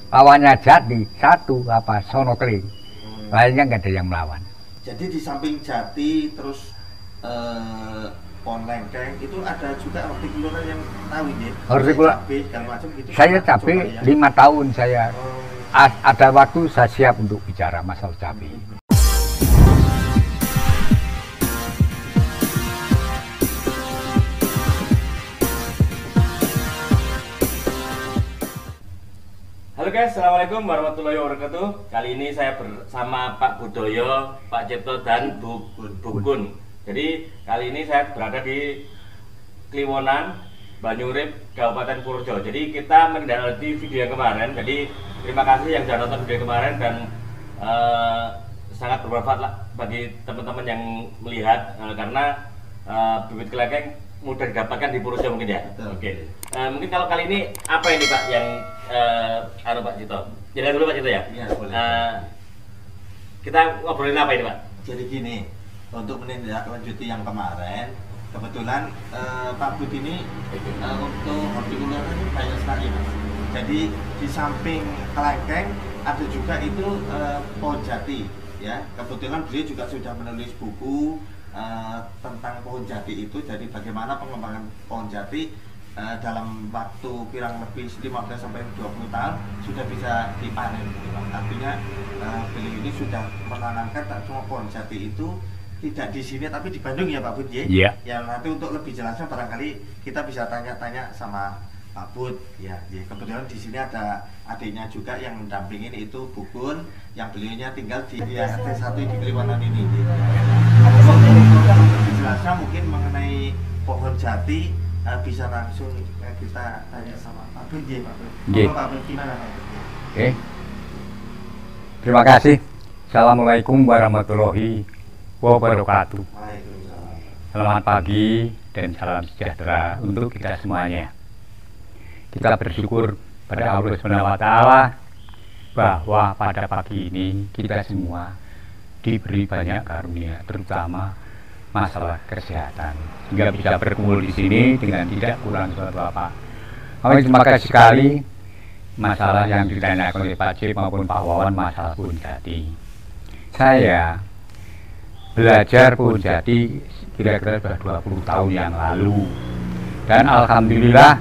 lawannya Jati satu apa Sonokling, lainnya nggak ada yang melawan. Jadi di samping Jati terus pohon lengkeng itu ada juga hortikultura yang tahu ya. Hortikultura segala macam gitu. Saya cabai 5 tahun saya. Ada waktu saya siap untuk bicara masalah cabai. Halo guys, assalamualaikum warahmatullahi wabarakatuh. Kali ini saya bersama Pak Budoyo, Pak Cipto dan Bu Gun. Jadi kali ini saya berada di Kliwonan, Banyurip, Kabupaten Purworejo. Jadi kita menindaklanjuti video yang kemarin. Jadi terima kasih yang sudah nonton video kemarin dan sangat bermanfaat lah bagi teman-teman yang melihat karena bibit kelengkeng mudah didapatkan di Purworejo mungkin ya. Oke. Mungkin kalau kali ini apa ini Pak yang Pak Cito? Jalan dulu Pak Cito ya. Iya boleh. Kita ngobrolin apa ini Pak? Jadi gini, untuk menindaklanjuti yang kemarin, kebetulan Pak Bud ini untuk hortikultura ini banyak sekali Mas. Jadi di samping kelengkeng ada juga itu pohon jati ya. Kebetulan beliau juga sudah menulis buku tentang pohon jati itu. Jadi bagaimana pengembangan pohon jati dalam waktu kurang lebih 15 sampai 20 tahun sudah bisa dipanen gitu Pak. Artinya beliau ini sudah menanamkan tak cuma pohon jati itu tidak di sini tapi di Bandung ya Pak Bud ya. Iya. Ya nanti untuk lebih jelasnya barangkali kita bisa tanya-tanya sama Pak Bud ya. Kebetulan di sini ada adiknya juga yang mendampingin itu Bu Gun yang beliaunya tinggal di RT1 di Kliwonan ini. Lebih jelasnya mungkin mengenai pohon jati bisa langsung kita tanya sama Pak Bud ya Pak Bud. Pak Bud gimana Pak Bud? Oke. Terima kasih. Assalamualaikum warahmatullahi wabarakatuh. Selamat pagi dan salam sejahtera untuk kita semuanya. Kita bersyukur pada Allah Subhanahu wa Ta'ala bahwa pada pagi ini kita semua diberi banyak karunia, terutama masalah kesehatan, sehingga bisa berkumpul di sini dengan tidak kurang suatu apa. Kami terima kasih sekali masalah yang ditanyakan oleh Pak Cip maupun Pak Wawan masalah pohon jati. Saya belajar pohon jati kira-kira sudah 20 tahun yang lalu, dan alhamdulillah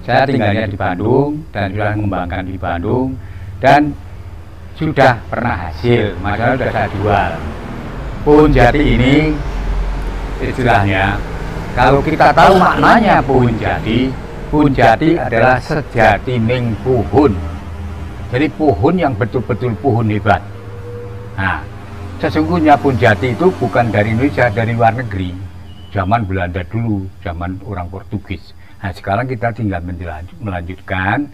saya tinggalnya di Bandung dan sudah mengembangkan di Bandung dan sudah pernah hasil, masalah sudah saya jual. Pohon jati ini istilahnya, kalau kita tahu maknanya pohon jati adalah sejatining pohon. Jadi pohon yang betul-betul pohon hebat. Nah, sesungguhnya pohon jati itu bukan dari Indonesia, dari luar negeri. Zaman Belanda dulu, zaman orang Portugis. Nah, sekarang kita tinggal melanjutkan,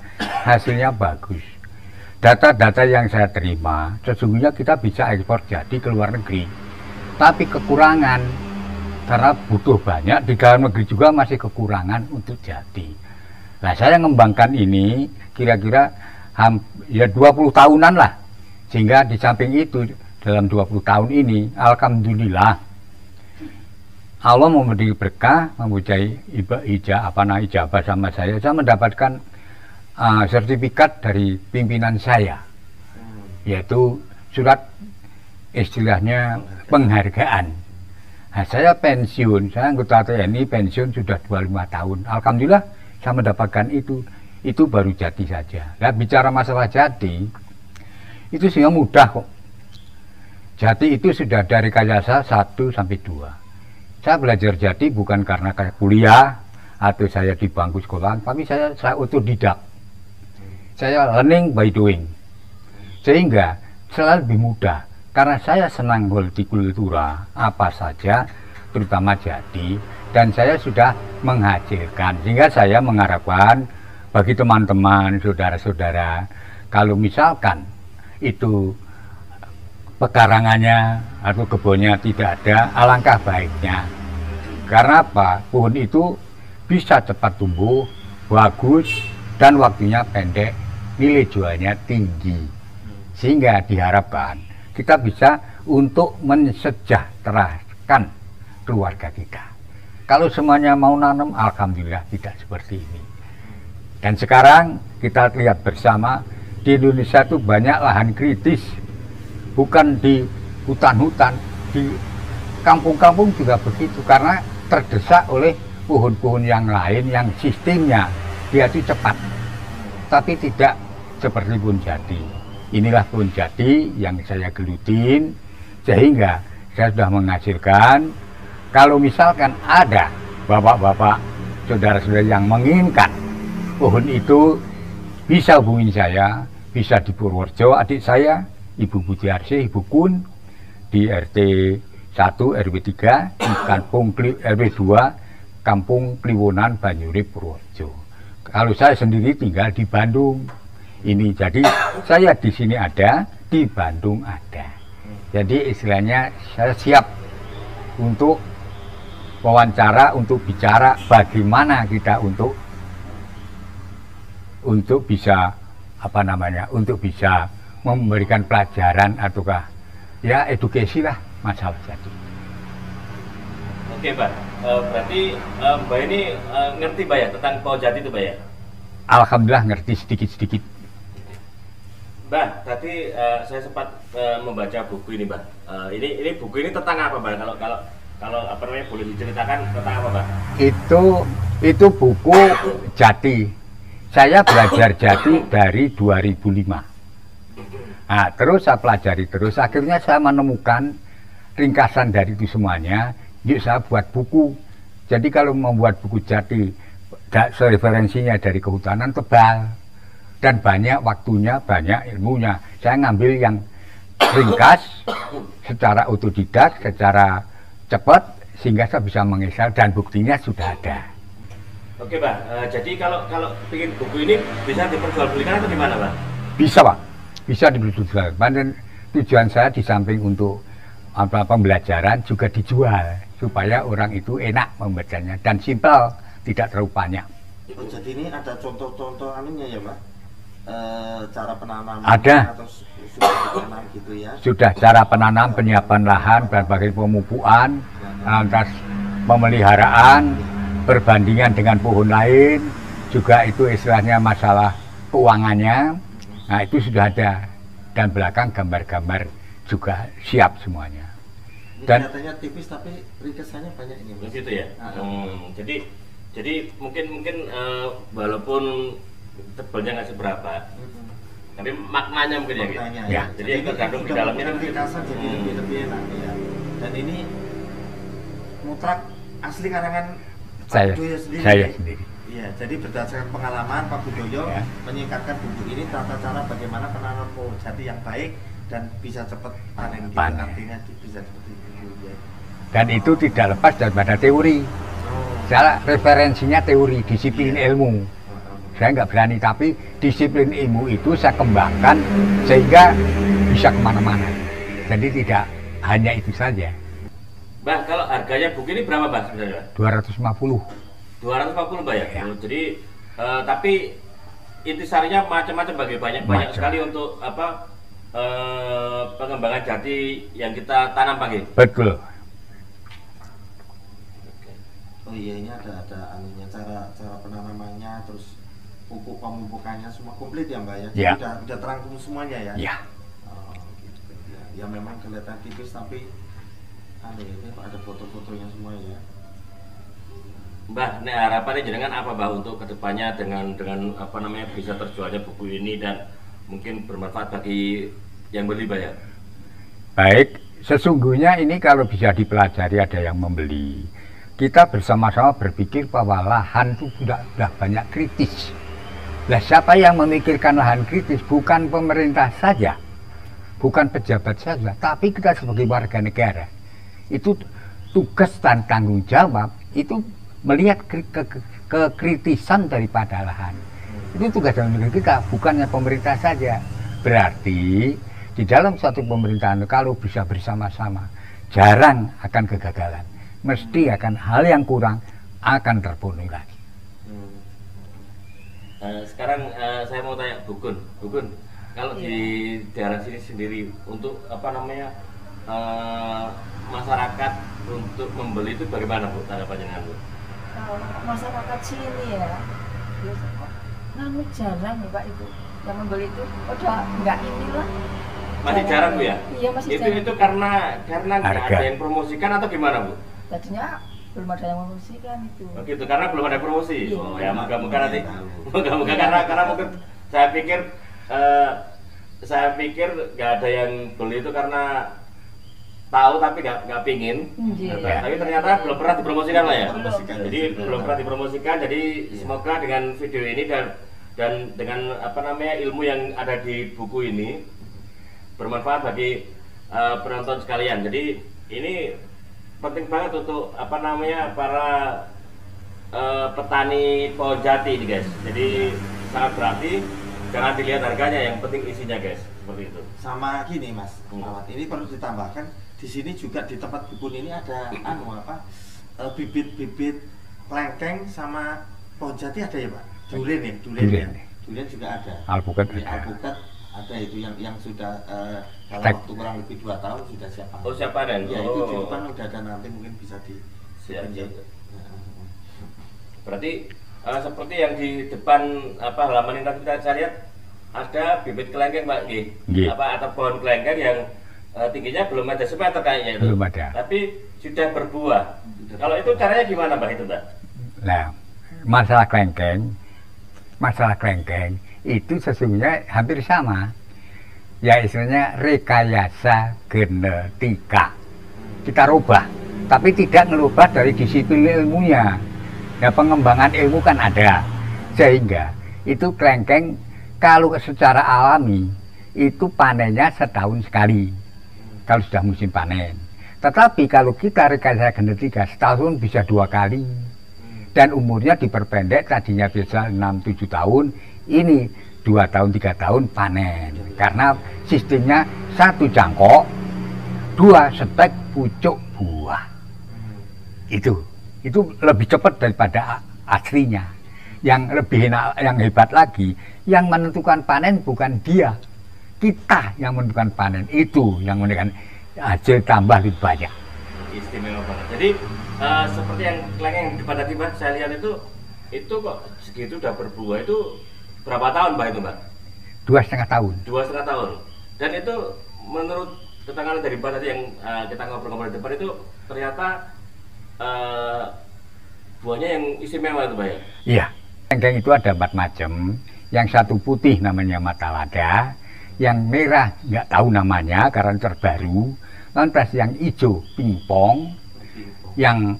hasilnya bagus. Data-data yang saya terima, sesungguhnya kita bisa ekspor jati ke luar negeri. Tapi kekurangan, karena butuh banyak, di dalam negeri juga masih kekurangan untuk jati. Nah, saya mengembangkan ini kira-kira ya 20 tahunan lah. Sehingga di samping itu, dalam 20 tahun ini, alhamdulillah, Allah memberi berkah, mempunyai ijabah sama saya mendapatkan sertifikat dari pimpinan saya, yaitu surat istilahnya penghargaan. Nah, saya pensiun, saya anggota TNI pensiun sudah 25 tahun. Alhamdulillah saya mendapatkan itu baru jati saja. Nah, bicara masalah jati, itu sehingga mudah kok. Jati itu sudah dari kayasa 1 sampai 2. Saya belajar jati bukan karena kayak kuliah atau saya di bangku sekolah, tapi saya otodidak. Saya learning by doing. Sehingga selalu lebih mudah. Karena saya senang hortikultura apa saja, terutama jati, dan saya sudah menghasilkan. Sehingga saya mengharapkan bagi teman-teman, saudara-saudara, kalau misalkan itu pekarangannya atau kebunnya tidak ada, alangkah baiknya. Karena apa? Pohon itu bisa cepat tumbuh, bagus, dan waktunya pendek, nilai jualnya tinggi. Sehingga diharapkan kita bisa untuk mensejahterakan keluarga kita. Kalau semuanya mau nanam, alhamdulillah tidak seperti ini. Dan sekarang kita lihat bersama di Indonesia itu banyak lahan kritis, bukan di hutan-hutan, di kampung-kampung juga begitu, karena terdesak oleh pohon-pohon yang lain yang sistemnya dia itu cepat, tapi tidak seperti pohon jati. Inilah pohon jati yang saya gelutin, sehingga saya sudah menghasilkan. Kalau misalkan ada bapak-bapak, saudara-saudara yang menginginkan pohon itu, bisa hubungi saya, bisa di Purworejo, adik saya, Ibu Budiarsi, Ibu Kun, di RT 1 RW 3, di Kampung RW 2, Kampung Kliwonan, Banyurip, Purworejo. Kalau saya sendiri tinggal di Bandung. Ini jadi saya di sini ada, di Bandung ada. Jadi istilahnya saya siap untuk wawancara, untuk bicara bagaimana kita untuk bisa untuk bisa memberikan pelajaran ataukah ya edukasi lah masalah jati. Oke Mbak, berarti Mbak ini ngerti Mbak ya tentang pohon jati itu Mbak ya? Alhamdulillah ngerti sedikit-sedikit. Mbak, tadi saya sempat membaca buku ini Mbak. Ini buku ini tentang apa Mbak? Kalau apa namanya boleh diceritakan tentang apa Mbak? Itu buku jati. Saya belajar jati dari 2005. Nah, terus saya pelajari terus, akhirnya saya menemukan ringkasan dari itu semuanya. Yuk saya buat buku. Jadi kalau membuat buku jati, referensinya dari kehutanan tebal dan banyak waktunya, banyak ilmunya. Saya ngambil yang ringkas, secara otodidak, secara cepat, sehingga saya bisa mengisal dan buktinya sudah ada. Oke Pak, jadi kalau bikin buku ini bisa diperjualbelikan atau gimana Pak? Bisa Pak, bisa diperjualbelikan. Dan tujuan saya di samping untuk pembelajaran juga dijual supaya orang itu enak membacanya dan simpel, tidak terlalu banyak. Oh, jadi ini ada contoh-contoh anunya ya Pak? Cara penanaman ada atau sudah ditanam gitu ya? Sudah cara penanam, penyiapan lahan, berbagai pemupukan, lantas pemeliharaan, perbandingan dengan pohon lain, juga itu istilahnya masalah keuangannya. Nah itu sudah ada, dan belakang gambar-gambar juga siap semuanya. Ini dan katanya tipis tapi ringkasannya banyak ini Mas. Begitu ya. Jadi mungkin walaupun tebalnya nggak seberapa, tapi maknanya mungkin ya, gitu. Ya. Jadi yang terkandung di dalamnya itu ringkasan jadi lebih enak ya. Dan ini mutrak asli karangan Pak Budoyo sendiri. Saya sendiri. Iya, jadi berdasarkan pengalaman Pak Budoyo Ya, menyingkatkan buku ini tata cara bagaimana penanam pohon jati yang baik dan bisa cepat panen. Gitu. Panen. Artinya bisa seperti itu ya. Dan itu tidak lepas daripada teori. Saya referensinya teori, disiplin ilmu. Saya nggak berani, tapi disiplin ilmu itu saya kembangkan sehingga bisa kemana-mana. Jadi tidak hanya itu saja. Mbak, kalau harganya buku ini berapa Mbak sebenarnya? 250. 250 Mbak ya? Ya. Jadi tapi intisarinya macam-macam banyak sekali untuk apa pengembangan jati yang kita tanam Pak. Betul. Oh iya, ini ada anunya, cara penanamannya, terus pupuk pemupukannya semua komplit ya Mbak ya? Ya. Jadi udah terangkum semuanya ya? Ya. Oh, gitu. Ya memang kelihatan tipis tapi ini ada foto-fotonya semua ya. Mbak, nah harapannya jenengan apa Mbak untuk kedepannya dengan apa namanya bisa terjualnya buku ini dan mungkin bermanfaat bagi yang beli Mbak ya? Baik, sesungguhnya ini kalau bisa dipelajari ada yang membeli. Kita bersama-sama berpikir bahwa lahan itu sudah banyak kritis. Nah, siapa yang memikirkan lahan kritis? Bukan pemerintah saja, bukan pejabat saja, tapi kita sebagai warga negara. Itu tugas dan tanggung jawab itu melihat kekritisan daripada lahan. Itu tugas dan tanggung kita, bukannya pemerintah saja. Berarti di dalam suatu pemerintahan kalau bisa bersama-sama, jarang akan kegagalan. Mesti akan hal yang kurang akan terpenuhi lagi. Sekarang saya mau tanya Bukun, kalau di daerah sini sendiri untuk apa namanya masyarakat untuk membeli itu bagaimana Bu tanggapannya dengan Bu? Kalau masyarakat sini ya, biasa kok jarang ya Pak itu. yang membeli itu udah nggak inilah. Masih jarang Bu ya? Iya masih jarang. Itu karena nggak Harga. ada yang promosikan atau gimana Bu? Tadinya belum ada yang mempromosikan itu. Oh gitu, karena belum ada promosi. Iya. Oh ya, moga-moga nanti. Tahu. Moga-moga karena mungkin saya pikir nggak ada yang beli itu karena tahu tapi nggak pingin. Iya. Tapi ternyata belum pernah dipromosikan lah ya. Dipromosikan. Jadi belum pernah dipromosikan. Jadi semoga dengan video ini dan dengan apa namanya ilmu yang ada di buku ini bermanfaat bagi penonton sekalian. Jadi ini penting banget untuk apa namanya para petani pohon jati ini guys. Jadi sangat berarti, jangan dilihat harganya, yang penting isinya guys, seperti itu. Sama gini Mas Ahmad, ini perlu ditambahkan di sini juga di tempat kebun ini ada bibit-bibit kelengkeng sama pohon jati ada ya Pak? Durian ya, durian juga ada. Alpukat Ya, ada. alpukat ada itu yang sudah dalam Stek. waktu kurang lebih 2 tahun sudah siap panen. Oh siap panen. Ya itu di Oh. depan udah ada, nanti mungkin bisa di Siap. Ya. Berarti seperti yang di depan halaman ini tadi saya lihat ada bibit kelengkeng Pak G. Nggih. Atau pohon kelengkeng yang tingginya belum ada semeter kayaknya itu. Belum ada. Tapi sudah berbuah. Kalau itu caranya gimana Mbak itu Mbak? Nah, masalah kelengkeng itu sesungguhnya hampir sama. Ya istilahnya rekayasa genetika. Kita rubah, tapi tidak ngerubah dari disiplin ilmunya. Ya pengembangan ilmu kan ada, sehingga itu kelengkeng kalau secara alami itu panennya setahun sekali kalau sudah musim panen. Tetapi kalau kita rekayasa genetika setahun bisa 2 kali, dan umurnya diperpendek, tadinya biasa 6-7 tahun, ini 2 tahun 3 tahun panen, karena sistemnya 1 jangkok 2 stek pucuk buah. Itu lebih cepat daripada aslinya. Yang lebih enak, yang hebat lagi, yang menentukan panen bukan dia, kita yang menentukan panen. Itu yang menentukan hasil tambah lebih banyak. Istimewa banget. Jadi seperti yang kelengkeng di depan tadi Mbak, saya lihat itu kok segitu udah berbuah, itu berapa tahun Mbak itu Mbak? 2,5 tahun. 2,5 tahun. Dan itu menurut keterangan dari Mbak tadi yang kita ngobrol-ngobrol di depan itu ternyata buahnya yang istimewa itu Mbak ya? Iya, kelengkeng itu ada 4 macam. Yang satu putih namanya matalada, yang merah nggak tahu namanya karena terbaru. Lantas yang hijau pingpong, yang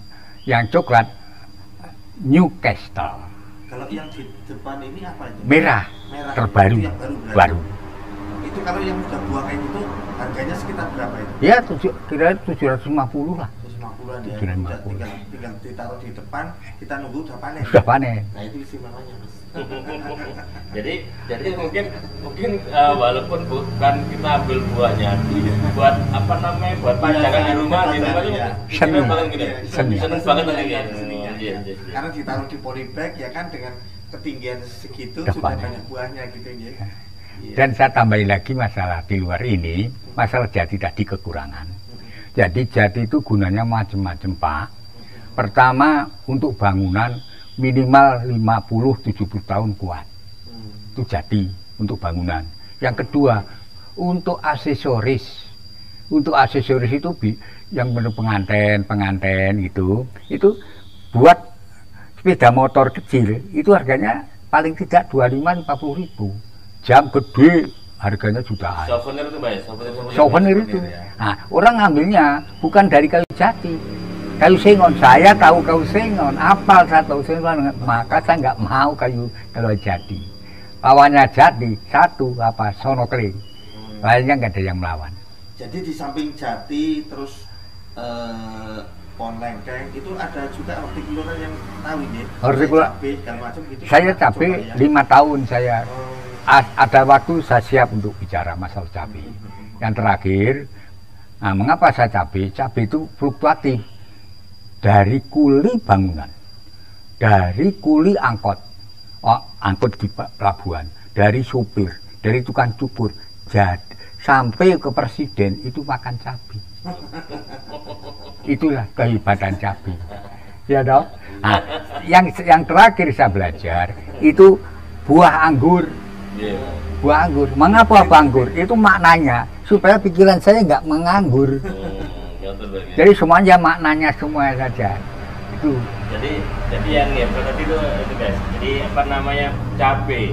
coklat Newcastle. Kalau yang di depan ini apa itu? Merah, terbaru, itu yang berarti. baru. Itu kalau yang sudah buah kayak gitu harganya sekitar berapa itu? Ya, kira 750 lah. 150-an ya. 750. Tinggal ditaruh di depan, kita nunggu udah panen. Sudah panen. Nah itu istimewanya Mas. jadi mungkin walaupun bukan kita ambil buahnya, buat apa namanya, buat panjangan di rumah itu Seneng. banget gitu. Seneng. Seneng banget tadi ya. Seninya. Iya. Karena ditaruh di polybag ya kan, dengan ketinggian segitu Udah sudah panen. banyak buahnya gitu ya. Iya. Dan saya tambahin lagi masalah di luar ini, masalah jati tadi kekurangan. Jadi jati itu gunanya macam-macam Pak. Pertama untuk bangunan minimal 50-70 tahun kuat. Itu jati untuk bangunan. Yang kedua untuk aksesoris. Untuk aksesoris itu yang benar pengantin gitu. Itu buat sepeda motor kecil itu harganya paling tidak 25-50 ribu. Jam gede harganya jutaan. Souvenir itu Mbak ya? Souvenir itu. ya. Nah, orang ngambilnya bukan dari kayu jati, kayu sengon. Saya tahu kayu sengon, apal saya tahu sengon, maka saya nggak mau kayu jati. Lawannya jati satu sonokling, lainnya nggak ada yang melawan. Jadi di samping jati terus pohon lengkeng itu ada juga hortikultura yang tahu ini. Hortikultura. Cabai segala macam gitu. Saya Coba cabai ya. 5 tahun saya. Oh, Ada waktu saya siap untuk bicara masalah cabai. Yang terakhir, nah mengapa saya cabai? Cabai itu fluktuatif dari kuli bangunan, dari kuli angkot di pelabuhan, dari supir, dari tukang cukur, sampai ke presiden itu makan cabai. Itulah kehebatan cabai. Ya dong. Nah, yang terakhir saya belajar itu buah anggur. Iya. buah anggur. Mengapa buah anggur? Itu maknanya supaya pikiran saya nggak menganggur. Jadi semuanya maknanya semua saja. Itu. Jadi yang ya tadi itu guys. Jadi apa namanya cabe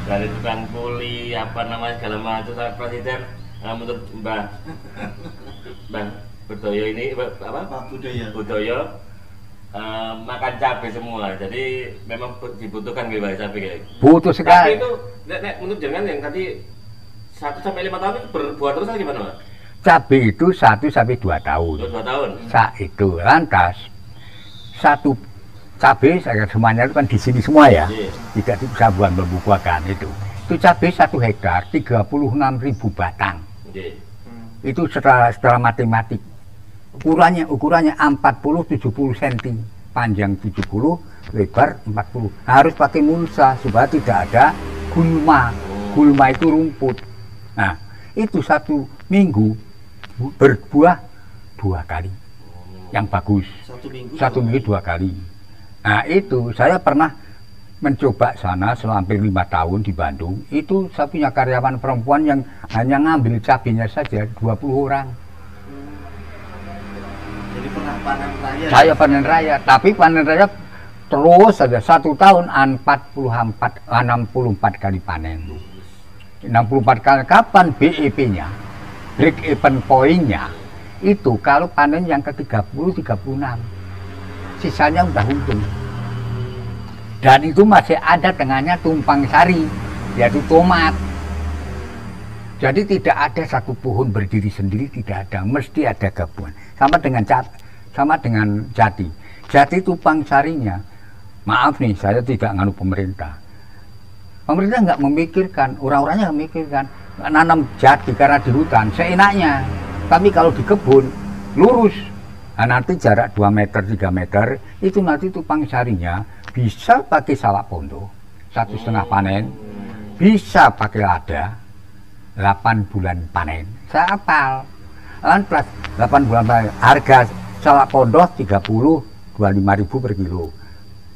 dari tukang kuli apa namanya segala macam presiden menurut Mbah Budoyo ini apa? Pak Budoyo makan cabai semua, jadi memang dibutuhkan gitu Pak cabai kayak. Butuh sekali. Tapi itu menurut jangan yang tadi 1 sampai 5 tahun itu berbuah terus atau gimana Pak? Cabai itu 1 sampai 2 tahun. 2 tahun. Saat itu lantas satu cabai saya semuanya itu kan di sini semua ya. Tidak bisa membuahkan itu. Itu cabai 1 hektar 36.000 batang. Itu setelah matematik. Ukurannya 40-70 cm, panjang 70, lebar 40. Harus pakai mulsa supaya tidak ada gulma. Gulma itu rumput. Nah, itu 1 minggu berbuah 2 kali. Yang bagus. 1 minggu 2 kali. Nah, itu saya pernah mencoba sana selama hampir 5 tahun di Bandung. Itu saya punya karyawan perempuan yang hanya ngambil cabenya saja 20 orang. Jadi pernah panen raya. Saya panen raya, tapi panen raya terus saja 1 tahun 64 kali panen. 64 kali. Kapan BEP-nya? Break even point-nya itu kalau panen yang ke-30, 36. Sisanya udah untung. Dan itu masih ada tengahnya tumpang sari, yaitu tomat. Jadi tidak ada satu pohon berdiri sendiri, tidak ada, mesti ada gabungan. Sama dengan jati. Jati tumpang sarinya, maaf nih, saya tidak nganu pemerintah. Pemerintah nggak memikirkan, orang-orangnya nggak memikirkan, nanam jati karena di hutan seenaknya. Tapi kalau di kebun lurus, nah nanti jarak 2 meter, 3 meter, itu nanti tumpang sarinya bisa pakai salak pondok 1,5 panen, bisa pakai lada 8 bulan panen. Saya hafal. Lantas 8 bulan panen. Harga salak pondok 25.000 per kilo.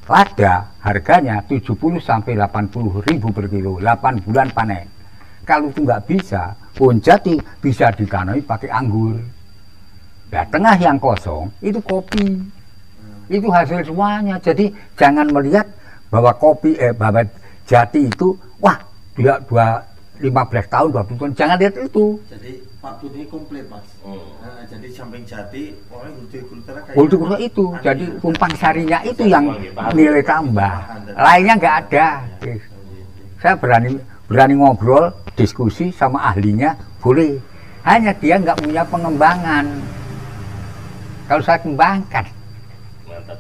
Lada harganya 70 sampai 80.000 per kilo. 8 bulan panen. Kalau itu nggak bisa, pohon jati bisa ditanami pakai anggur. Nah, tengah yang kosong itu kopi. Itu hasil semuanya. Jadi jangan melihat bahwa bahwa jati itu wah dia 15 tahun, 20 tahun, jangan lihat itu. Jadi Pak Bud ini komplit Mas. Nah, jadi samping jati, pokoknya hortikultura kayak Hortikultura itu, jadi tumpang sarinya itu yang nilai tambah. Lainnya nggak ada. Saya berani ngobrol, diskusi sama ahlinya, boleh. Hanya dia nggak punya pengembangan. Kalau saya kembangkan. Mantap.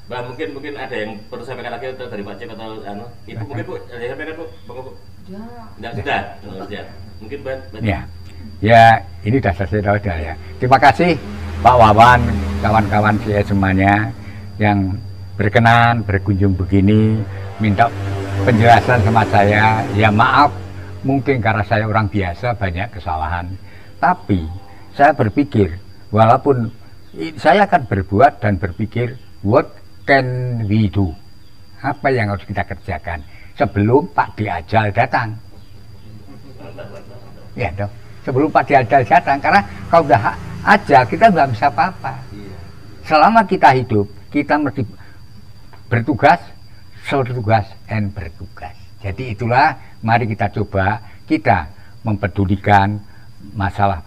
Mbak, mungkin ada yang perlu saya sampaikan lagi dari Pak Cip atau Ibu mungkin Bu, ada yang sampaikan Bu? Tidak, sudah. Ya. Mungkin Mbak. Ya, ini sudah selesai ya. Terima kasih Pak Wawan, kawan-kawan saya semuanya yang berkenan berkunjung begini, minta penjelasan sama saya. Ya maaf, mungkin karena saya orang biasa banyak kesalahan. Tapi saya berpikir, walaupun saya akan berbuat dan berpikir, what can we do? Apa yang harus kita kerjakan sebelum Pak Diajal datang? Ya dong, sebelum Pak Diajal datang, karena kalau udah ajal kita nggak bisa apa-apa. Selama kita hidup, kita mesti bertugas, and bertugas. Jadi itulah, mari kita coba kita mempedulikan masalah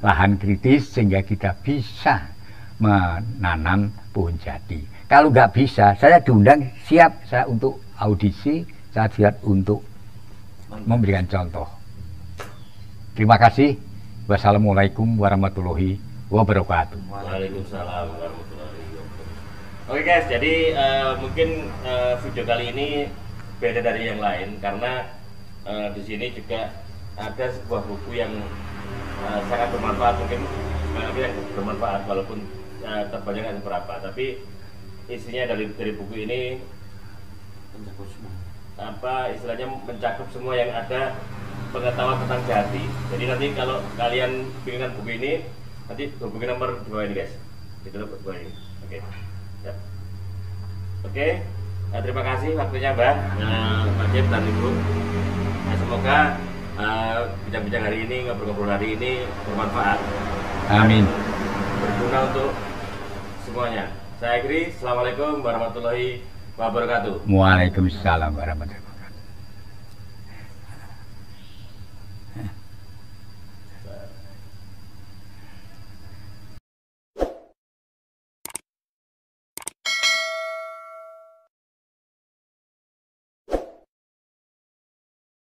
lahan kritis sehingga kita bisa menanam pohon jati. Kalau nggak bisa, saya diundang, siap saya untuk audisi, saya siap untuk memberikan contoh. Terima kasih. Wassalamualaikum warahmatullahi wabarakatuh. Waalaikumsalam warahmatullahi wabarakatuh. Oke guys, jadi mungkin video kali ini beda dari yang lain karena di sini juga ada sebuah buku yang sangat bermanfaat, mungkin yang bermanfaat walaupun terbanyak berapa, tapi isinya dari buku ini apa istilahnya mencakup semua yang ada pengetahuan tentang jati. Jadi nanti kalau kalian pinginkan buku ini, nanti hubungi nomor di bawah ini guys. Itu bawah ini. Oke. Ya. Oke. Terima kasih waktunya Mbak, Pak Cip dan Ibu. Nah, semoga bincang-bincang hari ini, ngobrol-ngobrol hari ini bermanfaat. Amin. Berguna untuk semuanya. Saya akhiri. Assalamualaikum warahmatullahi wabarakatuh. Waalaikumsalam warahmatullahi wabarakatuh.